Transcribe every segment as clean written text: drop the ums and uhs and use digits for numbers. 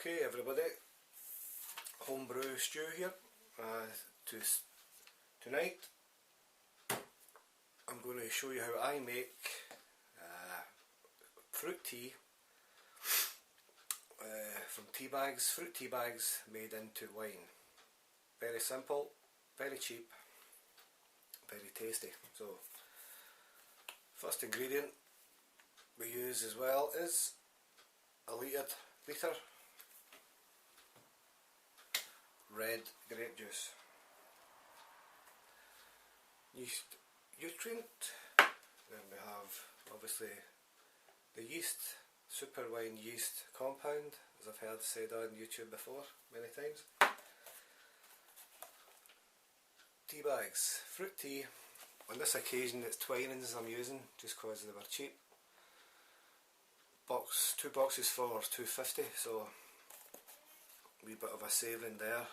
Okay everybody, homebrew stew here. Tonight I'm going to show you how I make fruit tea from tea bags, fruit tea bags made into wine. Very simple, very cheap, very tasty. So first ingredient we use as well is a litre red grape juice. Yeast nutrient, then we have obviously the yeast, super wine yeast compound, as I've heard said on YouTube before many times. Tea bags, fruit tea. On this occasion it's Twinings I'm using just because they were cheap. Two boxes for £2.50, so a wee bit of a saving there.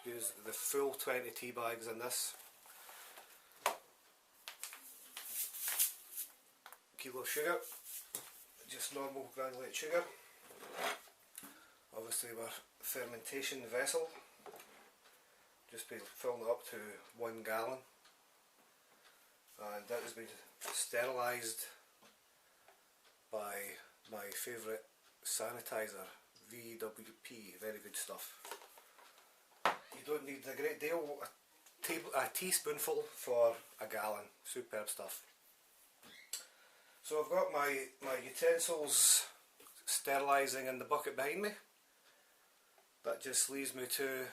Use the full 20 tea bags in this. Kilo sugar, just normal granulated sugar. Obviously our fermentation vessel, just been filling it up to 1 gallon, and that has been sterilised by my favourite sanitizer, VWP, very good stuff. You don't need a great deal, a teaspoonful for a gallon, superb stuff. So I've got my utensils sterilising in the bucket behind me. That just leaves me to,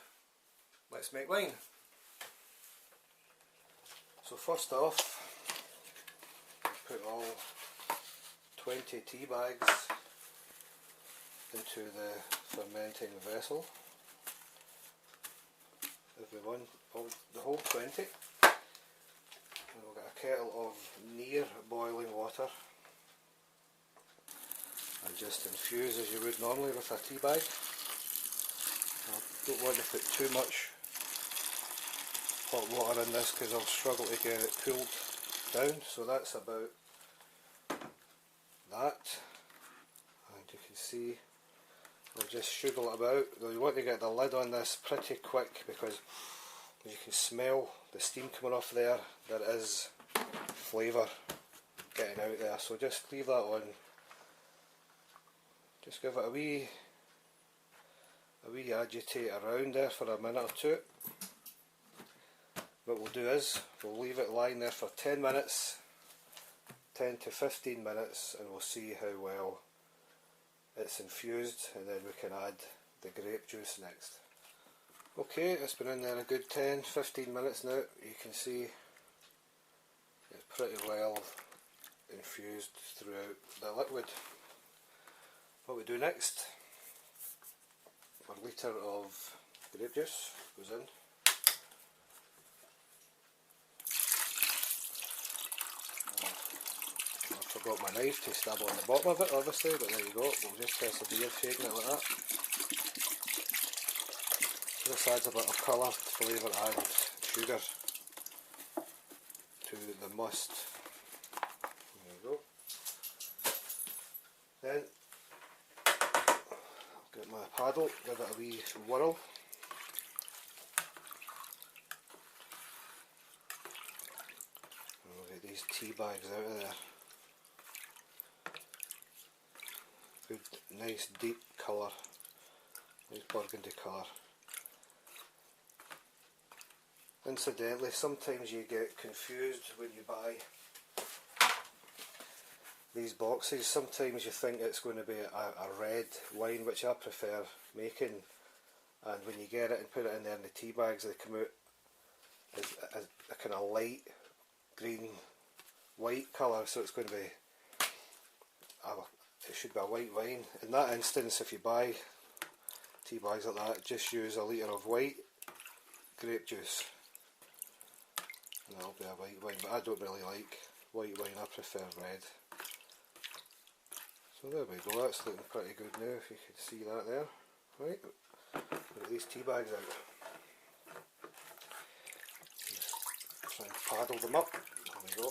let's make wine. So first off, put all 20 tea bags into the fermenting vessel. Everyone, the whole 20. And we'll get a kettle of near boiling water and just infuse as you would normally with a tea bag. I don't want to put too much hot water in this because I'll struggle to get it cooled down, so that's about that. And you can see I'll just struggle it about. Though you want to get the lid on this pretty quick because as you can smell the steam coming off there, there is flavour getting out there, so just leave that on. Just give it a wee agitate around there for a minute or two. What we'll do is we'll leave it lying there for 10 minutes, 10 to 15 minutes, and we'll see how well it's infused, and then we can add the grape juice next. Okay, it's been in there a good 10-15 minutes now. You can see it's pretty well infused throughout the liquid. What we do next, 1 litre of grape juice goes in. I forgot my knife to stab on the bottom of it obviously, but there you go, we'll just persevere shaking it like that. This adds a bit of colour, flavour and sugar to the must. There you go. Then I'll get my paddle, give it a wee whirl. And we'll get these tea bags out of there. Good, nice deep colour, nice burgundy colour. Incidentally, sometimes you get confused when you buy these boxes. Sometimes you think it's going to be a red wine, which I prefer making, and when you get it and put it in there in the tea bags, they come out as a kind of light green white colour, so it's going to be it should be a white wine. In that instance, if you buy tea bags like that, just use a litre of white grape juice and that'll be a white wine, but I don't really like white wine, I prefer red. So there we go, that's looking pretty good now, if you can see that there. Right, get these tea bags out. Just try and paddle them up, there we go.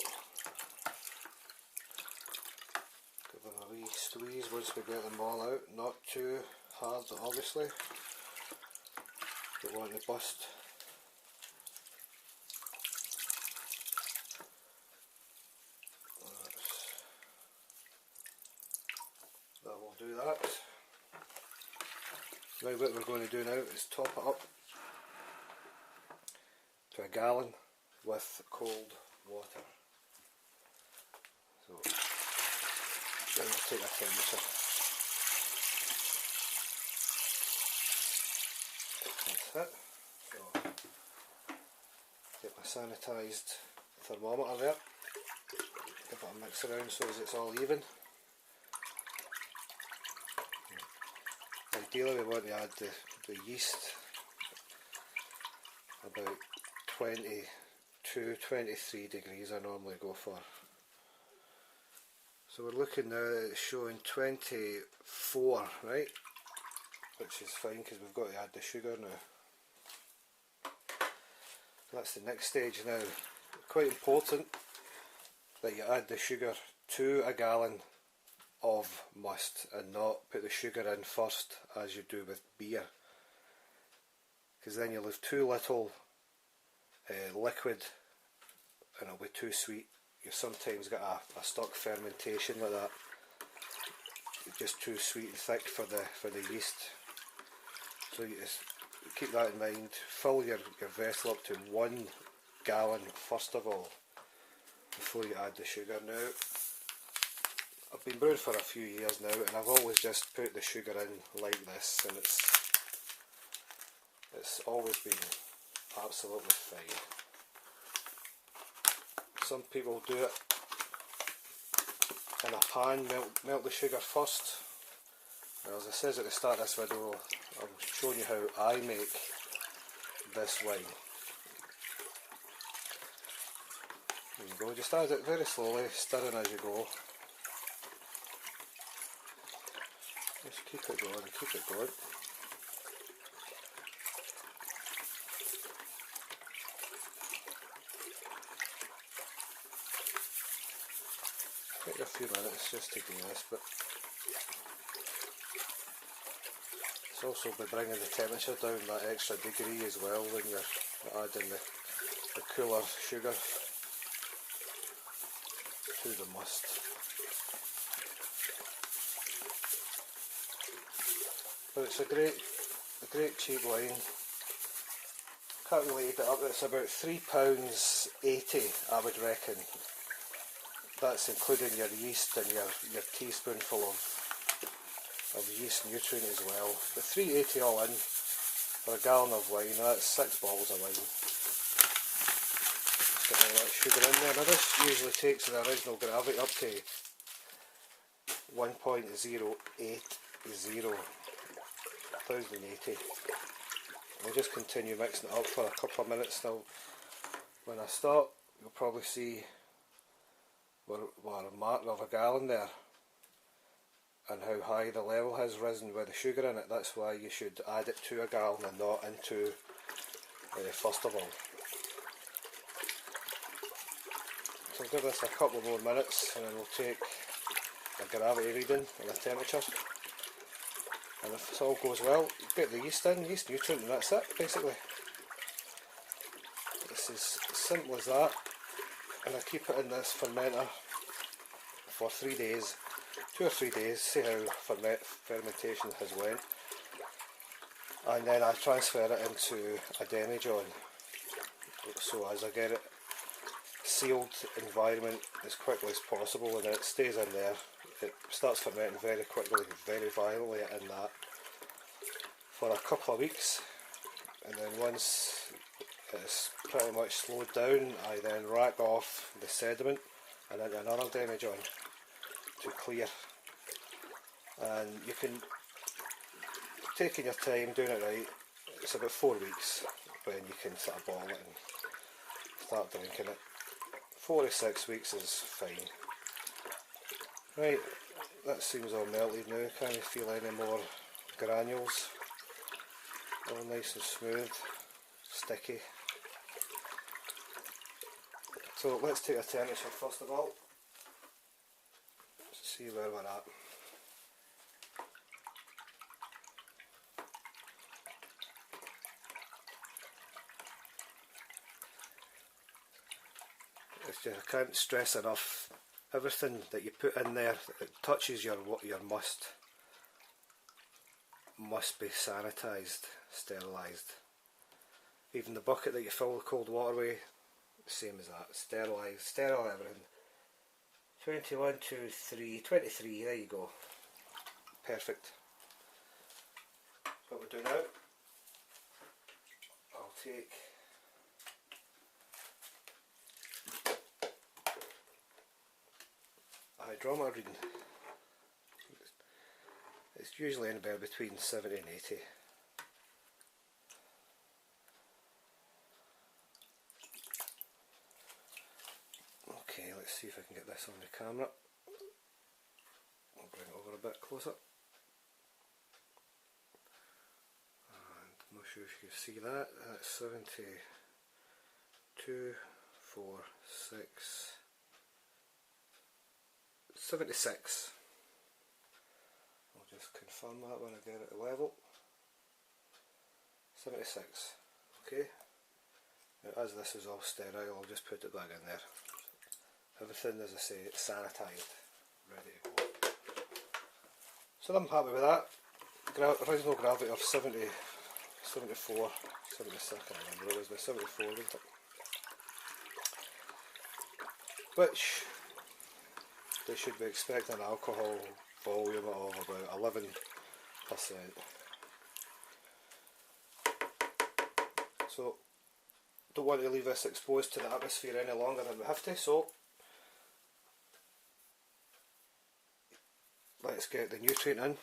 Give them a wee squeeze once we get them all out, not too hard, obviously. Don't want to bust. That will do that. Now what we're going to do now is top it up to a gallon with cold water. So then we'll take a temperature. That's it. So get my sanitised thermometer there. Give it a mix around so as it's all even. Ideally we want to add the yeast about 22-23 degrees I normally go for. So we're looking now at it's showing 24, right? Which is fine because we've got to add the sugar now. That's the next stage now. Quite important that you add the sugar to a gallon of must and not put the sugar in first as you do with beer, because then you'll have too little liquid and it'll be too sweet. You sometimes get a stock fermentation like that. It's just too sweet and thick for the yeast. So you just keep that in mind. Fill your vessel up to 1 gallon first of all before you add the sugar. Now I've been brewing for a few years now and I've always just put the sugar in like this, and it's always been absolutely fine. Some people do it in a pan, melt the sugar first. Now, as I says at the start of this video, I'm showing you how I make this wine. There you go, just add it very slowly, stirring as you go. Just keep it going, keep it going. Take a few minutes just to do this, but it's also by bringing the temperature down that extra degree as well when you're adding the cooler sugar to the must. But it's a great cheap wine. Can't really eat it up. It's about £3.80 I would reckon. That's including your yeast and your teaspoonful of yeast nutrient as well. But £3.80 all in for a gallon of wine. That's 6 bottles of wine. Just get all that sugar in there. Now this usually takes the original gravity up to 1.080. 1080. We'll just continue mixing it up for a couple of minutes now. When I stop, you'll probably see we're a mark of a gallon there, and how high the level has risen with the sugar in it. That's why you should add it to a gallon and not into first of all. So I'll give this a couple more minutes and then we'll take a gravity reading and the temperature. And if this all goes well, you get the yeast in, yeast nutrient, and that's it basically. This is as simple as that. And I keep it in this fermenter for 3 days, 2 or 3 days, see how fermentation has went. And then I transfer it into a demijohn, so as I get it sealed environment as quickly as possible, and then it stays in there. It starts fermenting very quickly, very violently in that for a couple of weeks, and then once it's pretty much slowed down, I then rack off the sediment and into another demijohn to clear. And you can, taking your time, doing it right, it's about 4 weeks when you can sort of bottle it and start drinking it. 4 to 6 weeks is fine. Right, that seems all melted now. Can't feel any more granules. All nice and smooth, sticky. So let's take a temperature first of all. See where we're at. it's just, I can't stress enough, everything that you put in there that touches your must be sanitised, sterilised. Even the bucket that you fill the cold water with, same as that, sterilised, sterile everything. 21, 2, 3, 23, there you go. Perfect. What we'll do now, I'll take a hydrometer reading. It's usually anywhere between 70 and 80. Okay, let's see if I can get this on the camera. I'll bring it over a bit closer. And I'm not sure if you can see that. That's 72, 4, 6, 76. I'll just confirm that when I get it to level. 76. Okay. Now, as this is all sterile, I'll just put it back in there. Everything, as I say, it's sanitised, ready to go. So I'm happy with that. Original gravity of 70, 74, 76, I can't remember, it was about 74, wasn't it? Which they should be expecting an alcohol volume of about 11%. So don't want to leave this exposed to the atmosphere any longer than we have to, so let's get the nutrient in.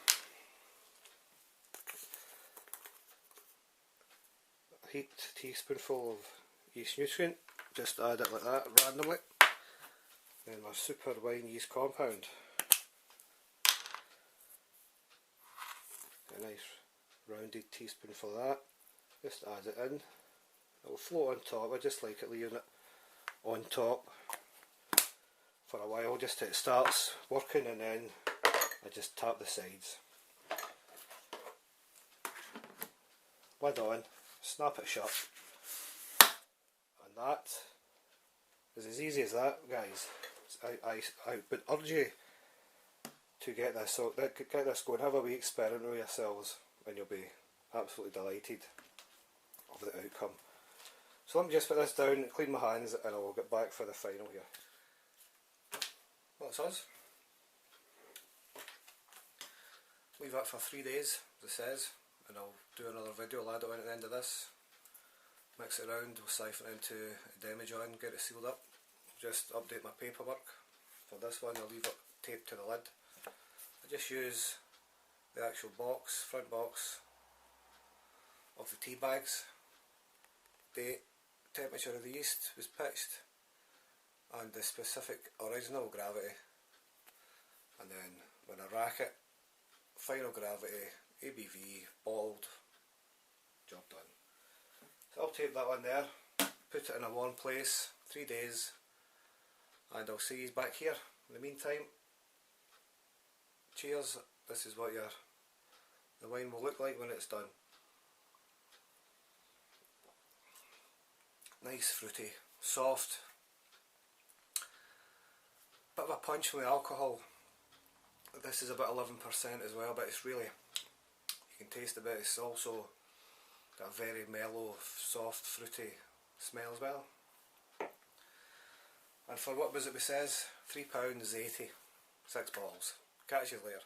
A heaped teaspoonful of yeast nutrient, just add it like that randomly. Then my super wine yeast compound. A nice rounded teaspoonful of that. Just add it in. It'll float on top. I just like it leaving it on top for a while, just till it starts working, and then I just tap the sides. Lid on, snap it shut, and that is as easy as that, guys. I would urge you to get this, so get this going, have a wee experiment with yourselves, and you'll be absolutely delighted of the outcome. So let me just put this down, clean my hands, and I'll get back for the final here. Well, that's us. Leave that for 3 days, as it says, and I'll do another video, I'll add it on at the end of this. Mix it around, we'll siphon it into a demijohn, get it sealed up. Just update my paperwork. For this one, I'll leave it taped to the lid. I just use the actual box, front box of the tea bags. Date, temperature of the yeast was pitched, and the specific original gravity, and then when I rack it, final gravity, ABV, bottled, job done. So I'll tape that one there, put it in a warm place, 3 days, and I'll see you back here. In the meantime, cheers. This is what the wine will look like when it's done. Nice, fruity, soft, bit of a punch from the alcohol. This is about 11% as well, but it's really, you can taste a bit, it's also got a very mellow, soft, fruity smell as well. And for what was it we says, £3.80, 6 bottles. Catch you later.